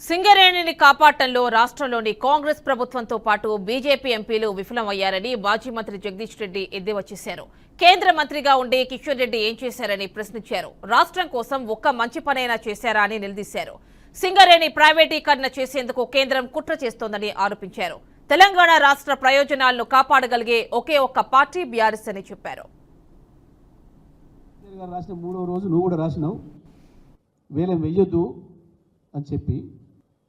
సింగరేణిని కాపాడటంలో రాష్ట్రంలోని కాంగ్రెస్ ప్రభుత్వంతో పాటు బీజేపీ ఎంపీలు విఫలమయ్యారని మాజీ మంత్రి జగదీష్ రెడ్డి ఎద్దేవా చేశారు. కేంద్ర మంత్రిగా ఉండే కిషన్ రెడ్డి ఏం చేశారని ప్రశ్నించారు. రాష్ట్రం కోసం ఒక్క మంచి పనైనా చేశారా అని నిలదీశారు. సింగరేణి ప్రైవేటీకరణ చేసేందుకు కేంద్రం కుట్ర చేస్తోందని ఆరోపించారు. తెలంగాణ రాష్ట్ర ప్రయోజనాలను కాపాడగలిగే ఒకే ఒక్క పార్టీ బీఆర్ఎస్ అని చెప్పారు. మూడో రోజు నువ్వు కూడా రాసినావు వేలం వెయ్యొద్దు అని చెప్పి,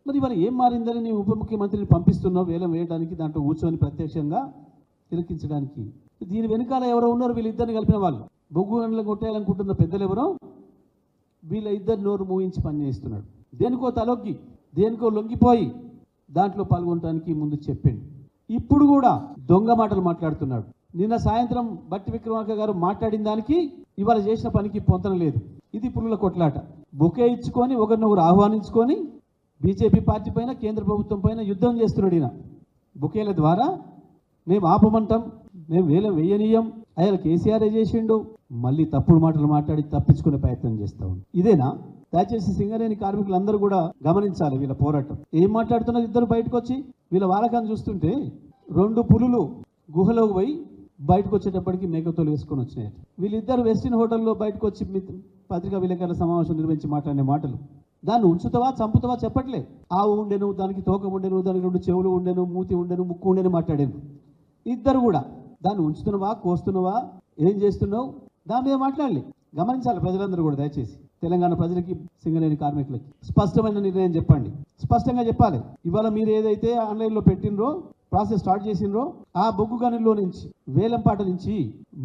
మరి ఇవాళ ఏం మారిందని నీ ఉప ముఖ్యమంత్రిని పంపిస్తున్నావు వేలం వేయడానికి, దాంట్లో కూర్చొని ప్రత్యక్షంగా తిలకించడానికి. దీని వెనకాల ఎవరో ఉన్నారు, వీళ్ళిద్దరిని కలిపిన వాళ్ళు. బొగ్గు గనులను కొట్టేయాలనుకుంటున్న పెద్దలు ఎవరో వీళ్ళ ఇద్దరు నోరు మూయించి పనిచేస్తున్నాడు. దేనికో తలొగ్గి దేనికో లొంగిపోయి దాంట్లో పాల్గొనడానికి ముందు చెప్పండి. ఇప్పుడు కూడా దొంగ మాటలు మాట్లాడుతున్నాడు. నిన్న సాయంత్రం బట్టి విక్రమార్క గారు మాట్లాడిన దానికి ఇవాళ చేసిన పనికి పొంతన లేదు. ఇది పులుల కొట్లాట. బొకే ఇచ్చుకొని ఒకరినొకరు ఆహ్వానించుకొని బీజేపీ పార్టీ పైన కేంద్ర ప్రభుత్వం పైన యుద్ధం చేస్తున్నాడు. ఈయన బొకేల ద్వారా మేము ఆపమంటాం, మేము వేలం వేయనీయం, ఆయన కేసీఆర్ చేసిండు, మళ్ళీ తప్పుడు మాటలు మాట్లాడి తప్పించుకునే ప్రయత్నం చేస్తా ఉన్నాం. ఇదేనా? దయచేసి సింగరేణి కార్మికులందరూ కూడా గమనించాలి వీళ్ళ పోరాటం. ఏం మాట్లాడుతున్నారు ఇద్దరు బయటకు వచ్చి? వీళ్ళ వాలకాన్ని చూస్తుంటే 2 పులులు గుహలోకి పోయి బయటకు వచ్చేటప్పటికి మేకతోలు వేసుకొని వచ్చినాయి. వీళ్ళిద్దరు వెస్టిన్ హోటల్లో బయటకు వచ్చి పత్రికా విలేకరుల సమావేశం నిర్వహించి మాట్లాడిన మాటలు, దాన్ని ఉంచుతావా చంపుతావా చెప్పట్లే. ఆవు ఉండెను, దానికి తోక ఉండెను, దానికి 2 చెవులు ఉండెను, మూతి ఉండెను, ముక్కు ఉండెను మాట్లాడాను. ఇద్దరు కూడా దాన్ని ఉంచుతున్నావా, కోస్తున్నావా, ఏం చేస్తున్నావు, దాని మీద మాట్లాడలే. గమనించాలి ప్రజలందరూ కూడా. దయచేసి తెలంగాణ ప్రజలకి, సింగరేణి కార్మికులకి స్పష్టమైన నిర్ణయం చెప్పండి, స్పష్టంగా చెప్పాలి. ఇవాళ మీరు ఏదైతే ఆన్లైన్లో పెట్టినరో, ప్రాసెస్ స్టార్ట్ చేసినరో, ఆ బొగ్గు గనుల్లో నుంచి వేలంపాట నుంచి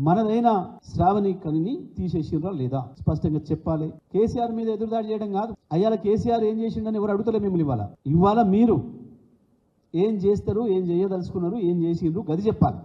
మనదైన శ్రావణి కనిని తీసేసినరా లేదా స్పష్టంగా చెప్పాలి. కేసీఆర్ మీద ఎదురుదాడి చేయడం కాదు. అయ్యాల కేసీఆర్ ఏం చేసిండని ఎవరు అడుగుతలే మిమ్మల్ని. ఇవాళ మీరు ఏం చేస్తారు, ఏం చేయదలుచుకున్నారు, ఏం చేసిండ్రు, గది చెప్పాలి.